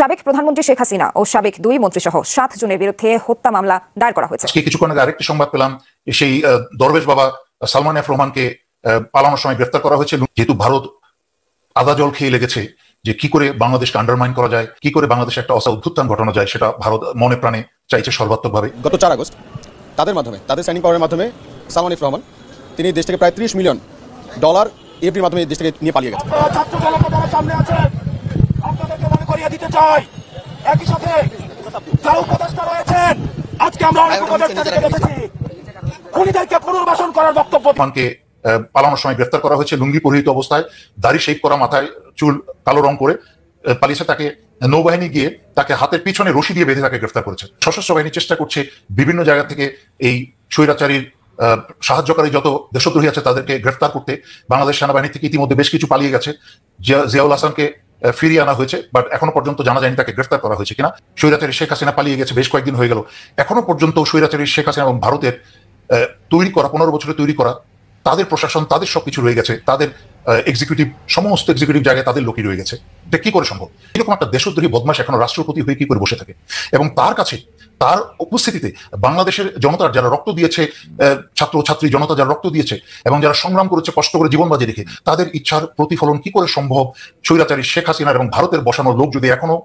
সাবেক প্রধানমন্ত্রী শেখ হাসিনা ও সাবেক 2 মন্ত্রীসহ 7 জনের বিরুদ্ধে হত্যা মামলা দায়ের করা হয়েছে। আজকে কিছুক্ষণ আগে আরেকটি সংবাদ পেলাম, সেই দরবেশ বাবা সালমান এফ রহমানকে পালানোর সময় গ্রেফতার করা হয়েছে। যেহেতু ভারত আদা জল খেয়ে লেগেছে যে কি করে বাংলাদেশকে আন্ডারমাইন করা যায়, কি করে বাংলাদেশে একটা অভ্যুত্থান ঘটানো যায়, সেটা ভারত মনে প্রাণে চাইছে সর্বাত্মকভাবে। গত 4 আগস্ট তাদের সাইনিং পাওয়ারের মাধ্যমে সালমান এফ রহমান তিনি দেশ থেকে প্রায় $30 মিলিয়ন এফডির মাধ্যমে দেশ থেকে নিয়ে পালিয়ে গেছে। পালানোর সময় গ্রেফতার করা হয়েছে লুঙ্গি পরিহিত অবস্থায়, দাড়ি শেভ করা, মাথায় চুল কালো রং করে পালিয়েছে। তাকে নৌবাহিনী গিয়ে তাকে হাতের পিছনে রশি দিয়ে বেঁধে তাকে গ্রেফতার করেছে। সশস্ত্র বাহিনী চেষ্টা করছে বিভিন্ন জায়গা থেকে এই স্বৈরাচারীর সাহায্যকারী যত দেশদ্রোহী আছে তাদেরকে গ্রেফতার করতে। বাংলাদেশ সেনাবাহিনী থেকে ইতিমধ্যে বেশ কিছু পালিয়ে গেছে। জিয়াউল হাসানকে ফিরিয়ে আনা হয়েছে, বাট এখনো পর্যন্ত জানা যায়নি তাকে গ্রেফতার করা হয়েছে কিনা। স্বৈরাচারী শেখ হাসিনা পালিয়ে গেছে, বেশ কয়েকদিন হয়ে গেল। এখনো পর্যন্ত স্বৈরাচারী শেখ হাসিনা এবং ভারতের তৈরি করা 15 বছরে তৈরি করা তাদের প্রশাসন, তাদের সবকিছু রয়ে গেছে, তাদের সমস্ত এক্সিকিউটিভ জায়গায় তাদের লোকই রয়ে গেছে। এটা কি করে সম্ভব? এরকম একটা দেশদ্রোহী বদমাশ এখনো রাষ্ট্রপতি হয়ে কি করে বসে থাকে? এবং তার কাছে, তার উপস্থিতিতে বাংলাদেশের জনতার যারা রক্ত দিয়েছে, ছাত্র ছাত্রী জনতা যারা রক্ত দিয়েছে এবং যারা সংগ্রাম করেছে কষ্ট করে জীবন বাজি রেখে, তাদের ইচ্ছার প্রতিফলন কি করে সম্ভব? স্বৈরাচারী শেখ হাসিনার এবং ভারতের বসানো লোক যদি এখনো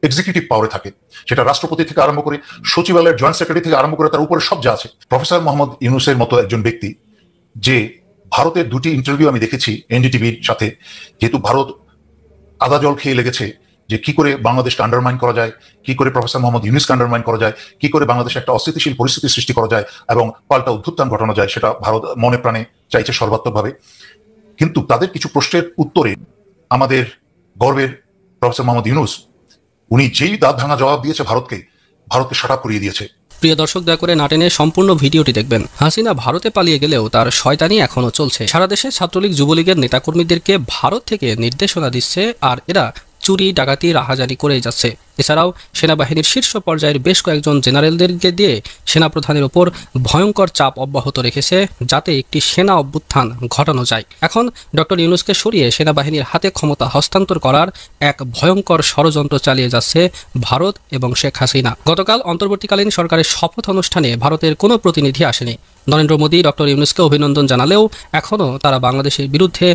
এক্সিকিউটিভ পাওয়ারে থাকে, সেটা রাষ্ট্রপতি থেকে আরম্ভ করে সচিবালয়ের জয়েন্ট সেক্রেটারি থেকে আরম্ভ করে তার উপরে সব যা আছে। প্রফেসর মোহাম্মদ ইউনূসের মতো একজন ব্যক্তি, যে ভারতের 2টি ইন্টারভিউ আমি দেখেছি এনডিটিভির সাথে, যেহেতু ভারত আদা জল খেয়ে লেগেছে যে কি করে বাংলাদেশকে আন্ডারমাইন করা যায়, কি করে প্রফেসর মোহাম্মদ ইউনূসকে আন্ডারমাইন করা যায়, কি করে বাংলাদেশে একটা অস্থিতিশীল পরিস্থিতি সৃষ্টি করা যায় এবং পাল্টা অভ্যুত্থান ঘটানো যায়, সেটা ভারত মনে প্রাণে চাইছে সর্বাত্মকভাবে। কিন্তু তাদের কিছু প্রশ্নের উত্তরে আমাদের গর্বের প্রফেসর মোহাম্মদ ইউনূস, উনি যেই দাঁত ভাঙা জবাব দিয়েছে ভারতকে শাট আপ করিয়ে দিয়েছে। প্রিয় দর্শক, দয়া করে না টেনে সম্পূর্ণ ভিডিওটি দেখবেন। হাসিনা ভারতে পালিয়ে গেলেও তার শয়তানি এখনো চলছে। সারা দেশে ছাত্রলীগ যুবলীগের নেতাকর্মীদেরকে ভারত থেকে নির্দেশনা দিচ্ছে, আর এরা চুরি ডাকাতি রাহাজানি করেই যাচ্ছে। এছাড়াও সেনাবাহিনীর শীর্ষ পর্যায়ের বেশ কয়েকজন জেনারেলদেরকে দিয়ে সেনাপ্রধানের ওপর ভয়ঙ্কর চাপ অব্যাহত রেখেছে, যাতে একটি সেনা অভ্যুত্থান ঘটানো যায়। এখন ডক্টর ইউনূসকে সরিয়ে সেনাবাহিনীর হাতে ক্ষমতা হস্তান্তর করার এক ভয়ঙ্কর ষড়যন্ত্র চালিয়ে যাচ্ছে ভারত এবং শেখ হাসিনা। গতকাল অন্তর্বর্তীকালীন সরকারের শপথ অনুষ্ঠানে ভারতের কোনো প্রতিনিধি আসেনি। নরেন্দ্র মোদী ডক্টর ইউনূসকে অভিনন্দন জানালেও এখনও তারা বাংলাদেশের বিরুদ্ধে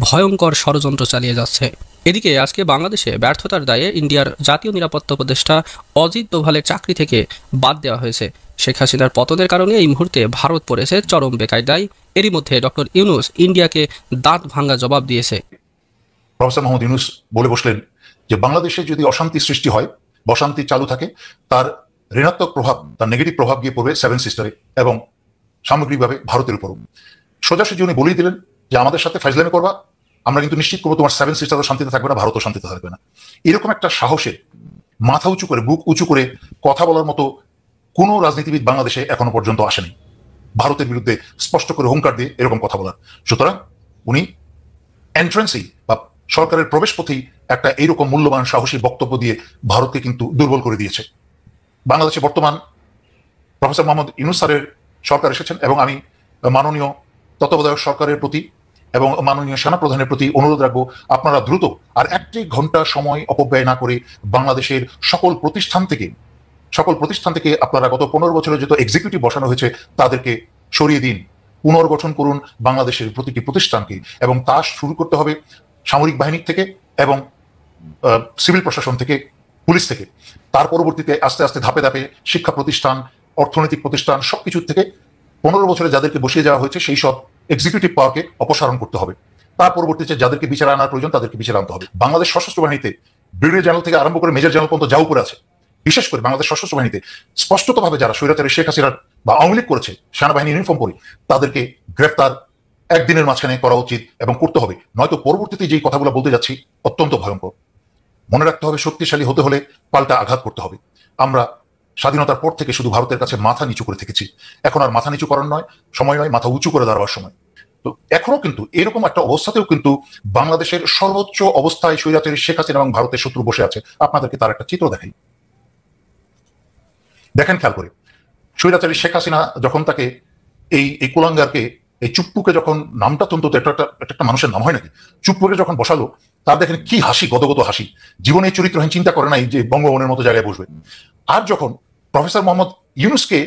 ভয়ঙ্কর ষড়যন্ত্র চালিয়ে যাচ্ছে। এদিকে আজকে বাংলাদেশে ব্যর্থতার দায়ে ইন্ডিয়ার জাতীয় নিরাপত্তা উপদেষ্টা অজিত দোভালের চাকরি থেকে বাদ দেওয়া হয়েছে। শেখ হাসিনার পতনের কারণে এই মুহূর্তে ভারত পড়েছে চরম বেকায়দায়। এরই মধ্যে ডক্টর ইউনূস ইন্ডিয়াকে দাঁত ভাঙ্গা জবাব দিয়েছে। প্রফেসর মোহাম্মদ ইউনূস বলে বসলেন যে বাংলাদেশে যদি অশান্তি সৃষ্টি হয়, অশান্তি চালু থাকে, তার ঋণাত্মক প্রভাব, তার নেগেটিভ প্রভাব গিয়ে পড়বে 7 সিস্টারে এবং সামগ্রিকভাবে ভারতের উপরও। সোজাসুজি উনি বলেই দিলেন যে আমাদের সাথে ফাইজলামি করবা, আমরা কিন্তু নিশ্চিত করবো তোমার 7 সিস্টারও শান্তিতে থাকবে না, ভারতও শান্তিতে থাকবে না। এরকম একটা সাহসে মাথা উঁচু করে, বুক উঁচু করে কথা বলার মতো কোনো রাজনীতিবিদ বাংলাদেশে এখনো পর্যন্ত আসেনি ভারতের বিরুদ্ধে স্পষ্ট করে হুঙ্কার দিয়ে এরকম কথা বলার। সুতরাং উনি এন্ট্রেন্সেই বা সরকারের প্রবেশ পথেই একটা এইরকম মূল্যবান সাহসী বক্তব্য দিয়ে ভারতকে কিন্তু দুর্বল করে দিয়েছে। বাংলাদেশে বর্তমান প্রফেসর মোহাম্মদ ইউনূস স্যারের সরকার এসেছেন এবং আমি মাননীয় তত্ত্বাবধায়ক সরকারের প্রতি এবং মাননীয় সেনাপ্রধানের প্রতি অনুরোধ রাখবো, আপনারা দ্রুত আর 1 ঘন্টা সময় অপব্যয় না করে বাংলাদেশের সকল প্রতিষ্ঠান থেকে আপনারা গত 15 বছরে যত এক্সিকিউটিভ বসানো হয়েছে তাদেরকে সরিয়ে দিন, পুনর্গঠন করুন বাংলাদেশের প্রতিটি প্রতিষ্ঠানকে। এবং তা শুরু করতে হবে সামরিক বাহিনী থেকে এবং সিভিল প্রশাসন থেকে, পুলিশ থেকে। তার পরবর্তীতে আস্তে আস্তে ধাপে ধাপে শিক্ষা প্রতিষ্ঠান, অর্থনৈতিক প্রতিষ্ঠান, সবকিছু থেকে 15 বছরে যাদেরকে বসিয়ে যাওয়া হয়েছে সেই সব এক্সিকিউটিভ পাওয়ারকে অপসারণ করতে হবে। তার পরবর্তীতে যাদেরকে বিচারে আনার প্রয়োজন তাদেরকে বিচারে আনতে হবে। বাংলাদেশ সশস্ত্র বাহিনীতে ব্রিগেডিয়ার জেনারেল থেকে আরম্ভ করে মেজর জেনারেল পর্যন্ত যা উপরে আছে, বিশেষ করে বাংলাদেশ সশস্ত্র বাহিনীতে স্পষ্টতভাবে যারা স্বৈরাচারী শেখ হাসিনার বা আওয়ামী লীগ করেছে সেনাবাহিনী ইউনিফর্ম পরে, তাদেরকে গ্রেফতার একদিনের মাঝখানে করা উচিত এবং করতে হবে। নয়তো পরবর্তীতে যেই কথাগুলো বলতে যাচ্ছি অত্যন্ত ভয়ঙ্কর। মনে রাখতে হবে, শক্তিশালী হতে হলে পাল্টা আঘাত করতে হবে। আমরা স্বাধীনতার পর থেকে শুধু ভারতের কাছে মাথা নিচু করে থেকেছি, এখন আর মাথা নিচু করার সময় নয়, মাথা উঁচু করে দাঁড়াবার সময়। তো এখনো কিন্তু এরকম একটা অবস্থাতেও কিন্তু বাংলাদেশের সর্বোচ্চ অবস্থায় স্বৈরাচারী শেখ হাসিনা এবং ভারতের শত্রু বসে আছে। আপনাদেরকে তার একটা চিত্র দেখাই, দেখেন খেয়াল করে। স্বৈরাচারী শেখ হাসিনা যখন তাকে এই কুলাঙ্গারকে এই চুপ্পুকে যখন নামটা অন্তত একটা মানুষের নাম হয় নাকি, চুপ্পুকে যখন বসালো, তার দেখেন কি হাসি, গদগদ হাসি। জীবনে এই চরিত্রহীন চিন্তা করে নাই যে বঙ্গভবনের মতো জায়গায় বসবে। আর যখন প্রফেসর মোহাম্মদ ইউনূসকে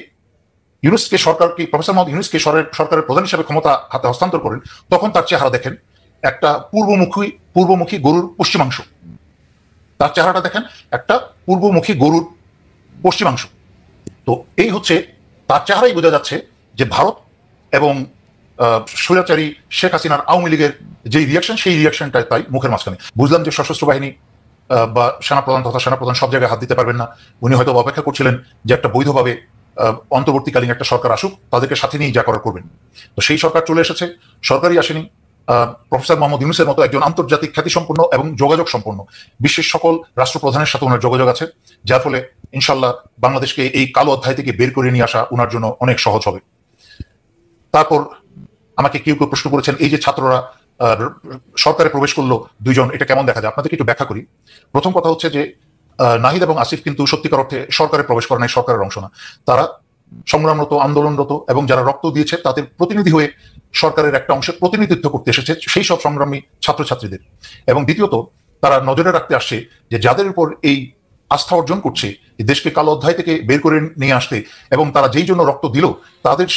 সরকারের প্রধান হিসেবে ক্ষমতা হাতে হস্তান্তর করেন, তখন তার চেহারা দেখেন একটা পূর্বমুখী গরুর পশ্চিমাংশ। তার চেহারাটা দেখেন একটা পূর্বমুখী গরুর পশ্চিমাংশ। তো এই হচ্ছে তার চেহারাই বোঝা যাচ্ছে যে ভারত এবং স্বৈরাচারী শেখ হাসিনার আওয়ামী লীগের যে রিয়াকশন, সেই রিয়াকশনটা তাই মুখের মাঝখানে। বুঝলাম যে সশস্ত্র বাহিনী বা সেনাপ্রধান সব জায়গায় হাত দিতে পারবেন না। উনি হয়তো অপেক্ষা করছিলেন যে একটা বৈধভাবে অন্তর্বর্তীকালীন একটা সরকার আসুক, তাদেরকে সাথে নিয়ে যা করার করবেন। তো সেই সরকার চলে এসেছে, সরকারই আসেনি। প্রফেসর মোহাম্মদ ইউনূসের মতো একজন আন্তর্জাতিক খ্যাতিসম্পন্ন এবং যোগাযোগ সম্পন্ন বিশ্বের সকল রাষ্ট্রপ্রধানের সাথে ওনার যোগাযোগ আছে, যার ফলে ইনশাল্লাহ বাংলাদেশকে এই কালো অধ্যায় থেকে বের করে নিয়ে আসা ওনার জন্য অনেক সহজ হবে। তারপর আমাকে কেউ কেউ প্রশ্ন করেছেন, এই যে ছাত্ররা সরকারে প্রবেশ করলো 2 জন, এটা কেমন দেখা যায়? আপনাদেরকে একটু ব্যাখ্যা করি। প্রথম কথা হচ্ছে যে নাহিদ এবং আসিফ কিন্তু সত্যিকার অর্থে সরকারে প্রবেশ করে নাই, সরকারের অংশ না। তারা সংগ্রামরত, আন্দোলনরত এবং যারা রক্ত দিয়েছে তাদের প্রতিনিধি হয়ে সরকারের একটা অংশের প্রতিনিধিত্ব করতে এসেছে সেই সব সংগ্রামী ছাত্রছাত্রীদের। এবং দ্বিতীয়ত, তারা নজরে রাখতে আসছে যে যাদের উপর এই আস্থা অর্জন করছে দেশকে কালো অধ্যায় থেকে বের করে নিয়ে আসতে, এবং তারা যেই জন্য রক্ত দিল, তাদের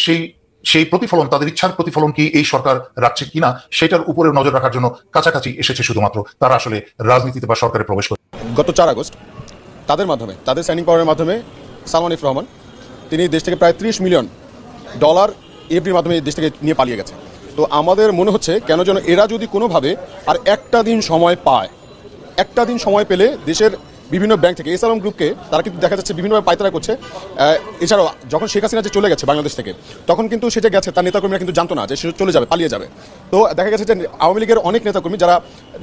সেই প্রতিফলন, তাদের ইচ্ছার প্রতিফলন কি এই সরকার রাখছে কিনা, সেটার উপরে নজর রাখার জন্য কাছাকাছি এসেছে শুধুমাত্র। তারা আসলে রাজনীতিতে বা সরকারে প্রবেশ করে। গত 4 আগস্ট তাদের মাধ্যমে, তাদের সাইনিং পাওয়ারের মাধ্যমে সালমান এফ রহমান তিনি দেশ থেকে প্রায় $30 মিলিয়ন এফডির মাধ্যমে দেশ থেকে নিয়ে পালিয়ে গেছে। তো আমাদের মনে হচ্ছে কেন যেন এরা যদি কোনোভাবে আর একটা দিন সময় পায়, একটা দিন সময় পেলে দেশের বিভিন্ন ব্যাংক থেকে এসআলম গ্রুপকে তারা কিন্তু দেখা যাচ্ছে বিভিন্নভাবে পায়তারা করছে। এছাড়াও যখন শেখ হাসিনা যে চলে গেছে বাংলাদেশ থেকে, তখন কিন্তু সে যে গেছে তার নেতাকর্মীরা কিন্তু জানতো না যে সে চলে যাবে, পালিয়ে যাবে। তো দেখা গেছে যে আওয়ামী লীগের অনেক নেতাকর্মী যারা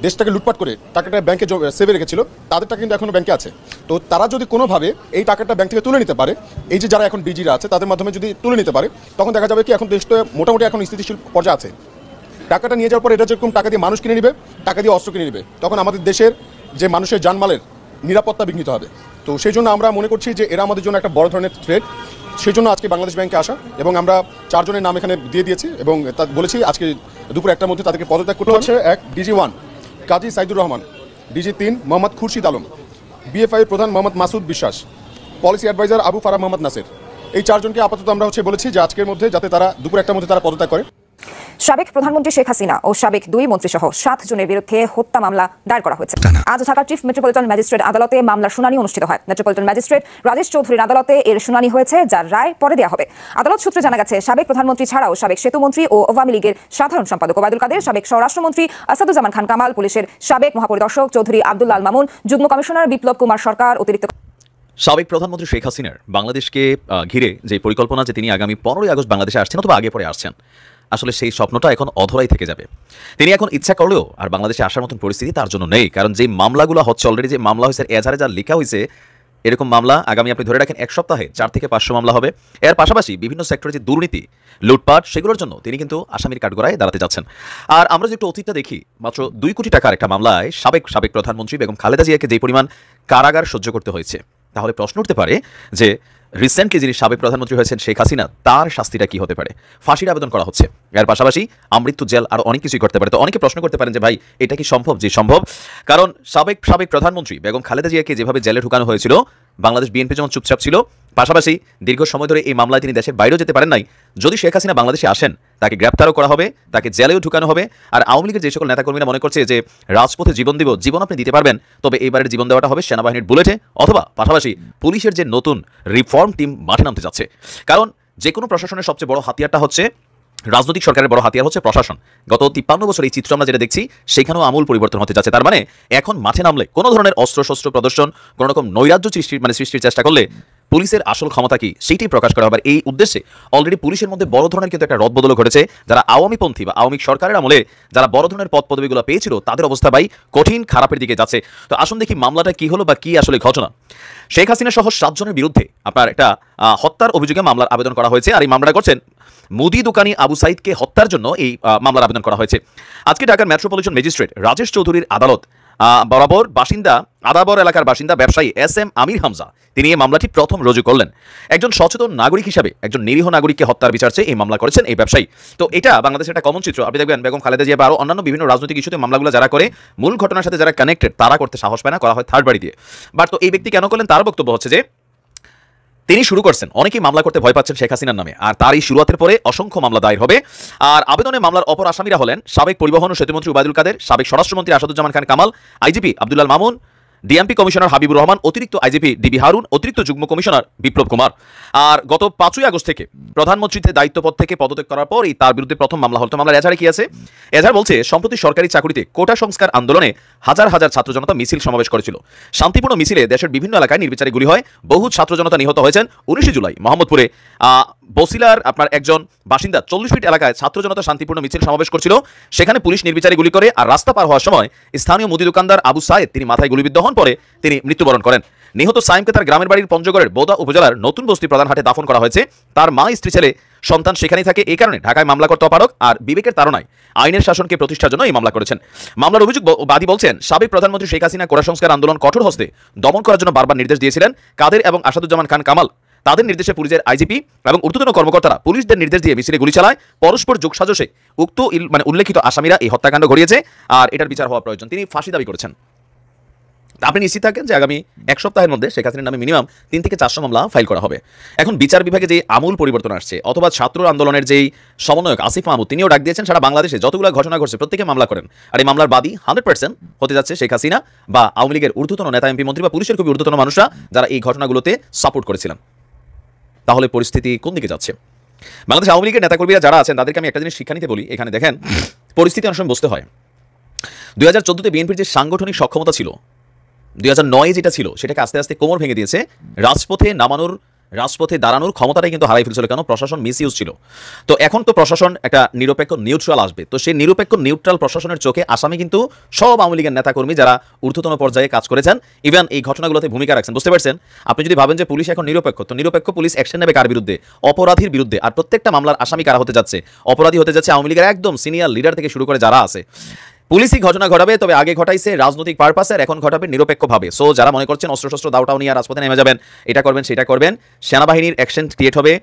দেশটাকে লুটপাট করে টাকাটা ব্যাংকে সেভে রেখেছিল, তাদের টাকা কিন্তু এখনো ব্যাংকে আছে। তো তারা যদি কোনোভাবে এই টাকাটা ব্যাংক থেকে তুলে নিতে পারে, এই যে যারা এখন ডিজিরা আছে তাদের মাধ্যমে যদি তুলে নিতে পারে, তখন দেখা যাবে কি এখন দেশটা মোটামুটি এখন স্থিতিশীল পর্যায়ে আছে। টাকাটা নিয়ে যাওয়ার পর এটা যেরকম টাকা দিয়ে মানুষ কিনে নিবে, টাকা দিয়ে অস্ত্র কিনে নিবে, তখন আমাদের দেশের যে মানুষের জানমালের নিরাপত্তা বিঘ্নিত হবে। তো সেই জন্য আমরা মনে করছি যে এরা আমাদের জন্য একটা বড় ধরনের থ্রেট। সেই জন্য আজকে বাংলাদেশ ব্যাংকে আসা, এবং আমরা 4 জনের নাম এখানে দিয়ে দিয়েছি এবং বলেছি আজকে দুপুর 1টার মধ্যে তাদেরকে পদত্যাগ করতে হচ্ছে। এক, DG1 কাজী সাইদুর রহমান, DG3 মোহাম্মদ খুরশিদ আলম, BFI প্রধান মোহাম্মদ মাসুদ বিশ্বাস, পলিসি অ্যাডভাইজার আবু ফারাহ মোহাম্মদ নাসির। এই 4 জনকে আপাতত আমরা বলেছি যে আজকের মধ্যে যাতে তারা দুপুর 1টার মধ্যে তারা পদত্যাগ করে। সাবেক প্রধানমন্ত্রী শেখ হাসিনা ও সাবেক 2 মন্ত্রী সহ 7 জনের বিরুদ্ধে হত্যা মামলা দায়ের করা হয়েছে। আজ ঢাকা চিফ মেট্রোপলিটন ম্যাজিস্ট্রেট আদালতে মামলার শুনানি অনুষ্ঠিত হয়। মেট্রোপলিটন ম্যাজিস্ট্রেট রাজেশ চৌধুরীর আদালতে এর শুনানি হয়েছে, যার রায় পরে দেওয়া হবে। আদালত সূত্রে জানা গেছে, সাবেক প্রধানমন্ত্রী ছাড়াও সাবেক সেতুমন্ত্রী ও আওয়ামী লীগের সাধারণ সম্পাদক ওবায়দুল কাদের, সাবেক স্বরাষ্ট্রমন্ত্রী আসাদুজ্জামান খান কামাল, পুলিশের সাবেক মহাপরিদর্শক চৌধুরী আব্দুল্লাহ আল মামুন, যুগ্ম কমিশনার বিপ্লব কুমার সরকার, অতিরিক্ত সাবেক প্রধানমন্ত্রী শেখ হাসিনার বাংলাদেশকে ঘিরে যে পরিকল্পনা যে তিনি আগামী 15ই আগস্ট বাংলাদেশে আসছেন অথবা আগে পরে আসছেন, আসলে সেই স্বপ্নটা এখন অধরাই থেকে যাবে। তিনি এখন ইচ্ছা করলেও আর বাংলাদেশে আসার মতন পরিস্থিতি তার জন্য নেই। কারণ যে মামলাগুলো হচ্ছে, অলরেডি যে মামলা হয়েছে, এজাহারে যা লেখা হয়েছে, এরকম মামলা আগামী আপনি ধরে রাখেন 1 সপ্তাহে 4 থেকে 500 মামলা হবে। এর পাশাপাশি বিভিন্ন সেক্টরে যে দুর্নীতি, লুটপাট, সেগুলোর জন্য তিনি কিন্তু আসামির কাঠগড়ায় দাঁড়াতে যাচ্ছেন। আর আমরা যে একটু অতীতটা দেখি, মাত্র 2 কোটি টাকার একটা মামলায় সাবেক প্রধানমন্ত্রী বেগম খালেদা জিয়াকে যে পরিমাণ কারাগার সহ্য করতে হয়েছে, তাহলে প্রশ্ন উঠতে পারে যে রিসেন্টলি যিনি সাবেক প্রধানমন্ত্রী হয়েছেন শেখ হাসিনা, তার শাস্তিটা কি হতে পারে? ফাঁসির আবেদন করা হচ্ছে, এর পাশাপাশি আমৃত্যু জেল, আর অনেক কিছুই করতে পারে। তো অনেকে প্রশ্ন করতে পারেন যে ভাই এটা কি সম্ভব? যে সম্ভব, কারণ সাবেক প্রধানমন্ত্রী বেগম খালেদা জিয়াকে যেভাবে জেলে ঢুকানো হয়েছিল, বাংলাদেশ বিএনপি যেমন চুপচাপ ছিল, পাশাপাশি দীর্ঘ সময় ধরে এই মামলায় তিনি দেশের বাইরেও যেতে পারেন নাই। যদি শেখ হাসিনা বাংলাদেশে আসেন, তাকে গ্রেপ্তারও করা হবে, তাকে জেলেও ঢুকানো হবে। আর আওয়ামী লীগের যে সকল নেতাকর্মীরা মনে করছে যে রাজপথে জীবন দিব, জীবন আপনি দিতে পারবেন, তবে এইবারের জীবন দেওয়াটা হবে সেনাবাহিনীর বুলেটে, অথবা পাশাপাশি পুলিশের যে নতুন রিফর্ম টিম মাঠে নামতে যাচ্ছে। কারণ যে কোনো প্রশাসনের সবচেয়ে বড় হাতিয়ারটা হচ্ছে, রাজনৈতিক সরকারের বড় হাতিয়ার হচ্ছে প্রশাসন। গত 53 বছর এই চিত্র আমরা যেটা দেখছি, সেখানেও আমূল পরিবর্তন হতে যাচ্ছে। তার মানে এখন মাঠে নামলে কোনো ধরনের অস্ত্রশস্ত্র প্রদর্শন, কোনো রকম নৈরাজ্য সৃষ্টির চেষ্টা করলে পুলিশের আসল ক্ষমতা কি, সেইটাই প্রকাশ করা হবে। এই উদ্দেশ্যে অলরেডি পুলিশের মধ্যে বড় ধরনের কিন্তু একটা রদবদল ঘটেছে। যারা আওয়ামীপন্থী বা আওয়ামী সরকারের আমলে যারা বড় ধরনের পদ পদবিগুলো পেয়েছিল, তাদের অবস্থা ভাই কঠিন খারাপের দিকে যাচ্ছে। তো আসুন দেখি মামলাটা কি হলো বা কি আসলে ঘটনা। শেখ হাসিনা সহ 7 জনের বিরুদ্ধে আপনার একটা হত্যার অভিযোগে মামলার আবেদন করা হয়েছে। আর এই মামলাটা করছেন মুদি দোকানি আবু সাইদকে হত্যার জন্য এই মামলার আবেদন করা হয়েছে। আজকে ঢাকার মেট্রোপলিটন ম্যাজিস্ট্রেট রাজেশ চৌধুরীর আদালত বরাবর বাসিন্দা আদাবর এলাকার বাসিন্দা ব্যবসায়ী SM আমির হামজা তিনি এই মামলাটি প্রথম রুজু করলেন। একজন সচেতন নাগরিক হিসাবে একজন নিরীহ নাগরিককে হত্যার বিচার চেয়ে এই মামলা করেছেন এই ব্যবসায়ী। তো এটা বাংলাদেশের একটা কমন চিত্র। আপনি দেখবেন বেগম খালেদা জিয়া বা আরও অন্যান্য বিভিন্ন রাজনৈতিক ইস্যুতে মামলাগুলো যারা করে মূল ঘটনার সাথে যারা কানেক্টেড তারা করতে সাহস পায় না, করা হয় থার্ড পার্টি দিয়ে। বাট তো এই ব্যক্তি কেন করলেন তার বক্তব্য হচ্ছে যে তিনি শুরু করছেন, অনেকেই মামলা করতে ভয় পাচ্ছেন শেখ হাসিনার নামে, আর তার এই শুরুয়াতের পরে অসংখ্য মামলা দায়ের হবে। আর আবেদনে মামলার অপর আসামিরা হলেন সাবেক পরিবহন ও সেতুমন্ত্রী উবায়দুল কাদের, সাবেক স্বরাষ্ট্রমন্ত্রী Asaduzzaman Khan Kamal, IGP Abdullah Al Mamun, DMP commissioner Habibur Rahman, অতিরিক্ত IGP DB হারুন, অতিরিক্ত যুগ্ম কমিশনার বিপ্লব কুমার। আর গত 5ই আগস্ট থেকে প্রধানমন্ত্রীর দায়িত্বপদ থেকে পদত্যাগ করার পর তার বিরুদ্ধে প্রথম মামলা হল। তো মামলার এজাহারে কি আছে? এজাহার বলছে সম্প্রতি সরকারি চাকরিতে কোটা সংস্কার আন্দোলনে হাজার হাজার ছাত্র জনতা মিছিল সমাবেশ করেছিল। শান্তিপূর্ণ মিছিলে দেশের বিভিন্ন এলাকায় নির্বিচারে গুলি হয়, বহু ছাত্র জনতা নিহত হয়েছেন। 19 জুলাই মোহাম্মদপুরে বসিলার আপনার একজন বাসিন্দা 40 ফিট এলাকায় ছাত্র জনতা শান্তিপূর্ণ মিছিল সমাবেশ করছিল, সেখানে পুলিশ নির্বিচারে গুলি করে। আর রাস্তা পার হওয়ার সময় স্থানীয় মুদি দোকানদার আবু সায়েদ তিনি মাথায় গুলিবিদ্ধ হন, পরে তিনি মৃত্যুবরণ করেন। নিহত সাইমকে তার গ্রামের বাড়ির পঞ্চগড়ের বোদা উপজেলার নতুন বস্তি প্রধান হাটে দাফন করা হয়েছে। তার মা, স্ত্রী, ছেলে, সন্তান সেখানেই থাকে। এই কারণে ঢাকায় মামলা করতে অপারগ আর বিবেকের তাড়নায় আইনের শাসনকে প্রতিষ্ঠার জন্য এই মামলা করেছেন। মামলার অভিযোগ বাদী বলছেন সাবেক প্রধানমন্ত্রী শেখ হাসিনা কোটা সংস্কার আন্দোলন কঠোর হস্তে দমন করার জন্য বারবার নির্দেশ দিয়েছিলেন। কাদের এবং আসাদুজ্জামান খান কামাল তাদের নির্দেশে পুলিশের IGP এবং ঊর্ধ্বতন কর্মকর্তারা পুলিশদের নির্দেশ দিয়ে মিছিলে গুলি চালায়। পরস্পর যোগসাজশে উক্ত উল্লেখিত আসামিরা এই হত্যাকাণ্ড ঘটিয়েছে আর এটার বিচার হওয়া প্রয়োজন। তিনি ফাঁসি দাবি করেছেন। আপনি নিশ্চিত থাকেন যে আগামী এক সপ্তাহের মধ্যে শেখ হাসিনার নামে মিনিমাম 3 থেকে 400 মামলা ফাইল করা হবে। এখন বিচার বিভাগে যে আমূল পরিবর্তন আসছে, অথবা ছাত্র আন্দোলনের যেই সমন্বয়ক আসিফ মাহমুদ তিনিও ডাক দিয়েছেন সারা বাংলাদেশে যতগুলো ঘটনা ঘটছে প্রত্যেকে মামলা করেন। আর এই মামলার বাদী 100% হতে যাচ্ছে শেখ হাসিনা বা আওয়ামী লীগের ঊর্ধ্বতন নেতা, MP, মন্ত্রী বা পুলিশের খুবই ঊর্ধ্বতন মানুষরা যারা এই ঘটনাগুলোতে সাপোর্ট করেছিলেন। তাহলে পরিস্থিতি কোন দিকে যাচ্ছে? বাংলাদেশ আওয়ামী লীগের নেতাকর্মীরা যারা আছেন তাদেরকে আমি একটা জিনিস শিক্ষা নিতে বলি। এখানে দেখেন পরিস্থিতি অনেক সময় বুঝতে হয়। 2014-তে বিএনপির যে সাংগঠনিক সক্ষমতা ছিল, 2009-এ যেটা ছিল সেটাকে আস্তে আস্তে কোমর ভেঙে দিয়েছে। রাজপথে দাঁড়ানোর ক্ষমতাটাই কিন্তু হারাই ফেলছিল। কেন? প্রশাসন মিসইউজ ছিল। তো এখন তো প্রশাসন একটা নিরপেক্ষ নিউট্রাল আসবে। তো সেই নিরপেক্ষ নিউট্রাল প্রশাসনের চোখে আসামি কিন্তু সব আওয়ামী লীগের নেতাকর্মী যারা ঊর্ধ্বতন পর্যায়ে কাজ করেছেন, ইভেন এই ঘটনাগুলোতে ভূমিকা রাখছেন। বুঝতে পারছেন? আপনি যদি ভাবেন যে পুলিশ এখন নিরপেক্ষ, তো নিরপেক্ষ পুলিশ অ্যাকশন নেবে কার বিরুদ্ধে? অপরাধীর বিরুদ্ধে। আর প্রত্যেকটা মামলার আসামি কারা হতে যাচ্ছে? অপরাধী হতে যাচ্ছে আওয়ামী লীগের একদম সিনিয়র লিডার থেকে শুরু করে যারা আছে। পুলিশই ঘটনা ঘটাবে, তবে আগে ঘটাইছে রাজনৈতিক পারপাসে, এখন ঘটাবে নিরপেক্ষভাবে। সো যারা মনে করছেন অস্ত্রশস্ত্র দাওটাও নিয়ে রাজপথে নেমে যাবেন, এটা করবেন সেটা করবেন, সেনাবাহিনীর অ্যাকশন ক্রিয়েট হবে,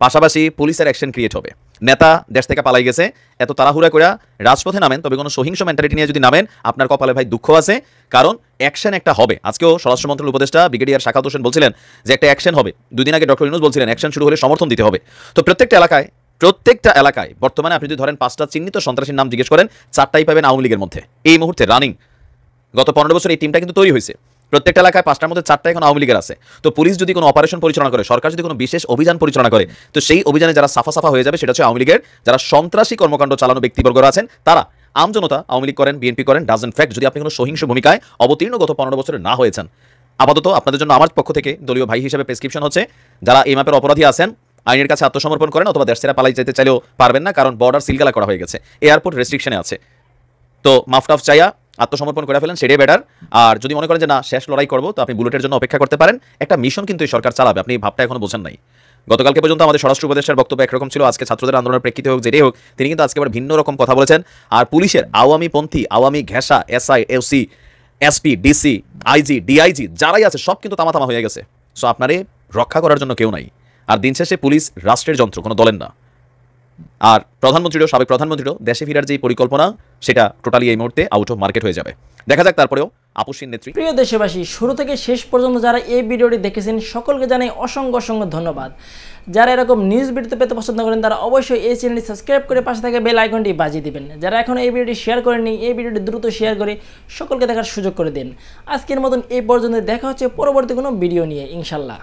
পাশাপাশি পুলিশের অ্যাকশন ক্রিয়েট হবে। নেতা দেশ থেকে পালাই গেছে, এত তাড়াহুড়া করে রাজপথে নামেন, তবে কোনো সহিংস মেন্টালিটি নিয়ে যদি নামেন আপনার কপালে ভাই দুঃখ আছে, কারণ অ্যাকশন একটা হবে। আজকেও স্বরাষ্ট্রমন্ত্রীর উপদেষ্টা ব্রিগেডিয়ার শাখাত হোসেন বলছিলেন যে একটা অ্যাকশন হবে। 2 দিন আগে ডক্টর ইউনূস বলছিলেন অ্যাকশন শুরু হলে সমর্থন দিতে হবে। তো প্রত্যেকটা এলাকায় বর্তমানে আপনি যদি ধরেন 5টা চিহ্নিত সন্ত্রাসীর নাম জিজ্ঞেস করেন, 4টাই পাবেন আওয়ামী লীগের মধ্যে এই মুহূর্তে রানিং। গত 15 বছর এই টিমটা কিন্তু তৈরি হয়েছে। প্রত্যেকটা এলাকায় 5টার মধ্যে 4টা এখন আওয়ামী লীগের আছে। তো পুলিশ যদি কোনো অপারেশন পরিচালনা করে, সরকার যদি কোনো বিশেষ অভিযান পরিচালনা করে, তো সেই অভিযানে যারা সাফা হয়ে যাবে সেটা হচ্ছে আওয়ামী লীগের। যারা সন্ত্রাসী কর্মকাণ্ড চালানো ব্যক্তিবর্গরা আছেন তারা, আমজনতা আওয়ামী লীগ করেন, বিএনপি করেন, ডাজন্ট ফ্যাক্ট যদি আপনি কোনো সহিংস ভূমিকায় অবতীর্ণ গত 15 বছরে না হয়েছেন। আপাতত আপনাদের জন্য আমার পক্ষ থেকে দলীয় ভাই হিসেবে প্রেসক্রিপশন হচ্ছে, যারা এই ম্যাপের অপরাধী আছেন আইনের কাছে আত্মসমর্পণ করেন, অথবা দেশ ছেড়ে পালাই যেতে চাইলেও পারবেন না, কারণ বর্ডার সিলগালা করা হয়ে গেছে, এয়ারপোর্ট রেস্ট্রিকশনে আছে। তো মাফটাফ চাইয়া আত্মসমর্পণ করে ফেলেন, সেটাই বেটার। আর যদি মনে করেন যে না শেষ লড়াই করবো, তো আপনি বুলেটের জন্য অপেক্ষা করতে পারেন। একটা মিশন কিন্তু এই সরকার চালাবে, আপনি ভাবটা এখনো বোঝেন নাই। গতকালকে পর্যন্ত আমাদের স্বরাষ্ট্র উপদেষ্টার বক্তব্য একরকম ছিল, আজকে ছাত্রদের আন্দোলনের প্রেক্ষিতে হোক যেটাই হোক, তিনি কিন্তু আজকে আবার ভিন্ন রকম কথা বলেছেন। আর পুলিশের আওয়ামীপন্থী, আওয়ামী ঘেঁষা SI, FC, SP, DC, IG, DIG যারাই আছে সব কিন্তু তামাতামা হয়ে গেছে। সো আপনারে রক্ষা করার জন্য কেউ নাই। আর দিন শেষে পুলিশ রাষ্ট্রের যন্ত্র, কোনো দলের না। আর সাবেক প্রধানমন্ত্রীরও দেশে ফেরার যে পরিকল্পনা, সেটা টোটালি এই মুহূর্তে আউট অফ মার্কেট হয়ে যাবে। দেখা যাক তারপরেও আপুসীর নেত্রী। প্রিয় দেশবাসী, শুরু থেকে শেষ পর্যন্ত যারা এই ভিডিওটি দেখেছেন সকলকে জানাই অসংখ্য ধন্যবাদ। যারা এরকম নিউজ ভিডিও পেতে পছন্দ করেন তারা অবশ্যই এই চ্যানেলটি সাবস্ক্রাইব করে পাশে থাকা বেল আইকনটি বাজিয়ে দিবেন। যারা এখন এই ভিডিওটি শেয়ার করেননি, এই ভিডিওটি দ্রুত শেয়ার করে সকলকে দেখার সুযোগ করে দিন। আজকের মতন এই পর্যন্ত, দেখা হচ্ছে পরবর্তী কোনো ভিডিও নিয়ে ইনশাল্লাহ।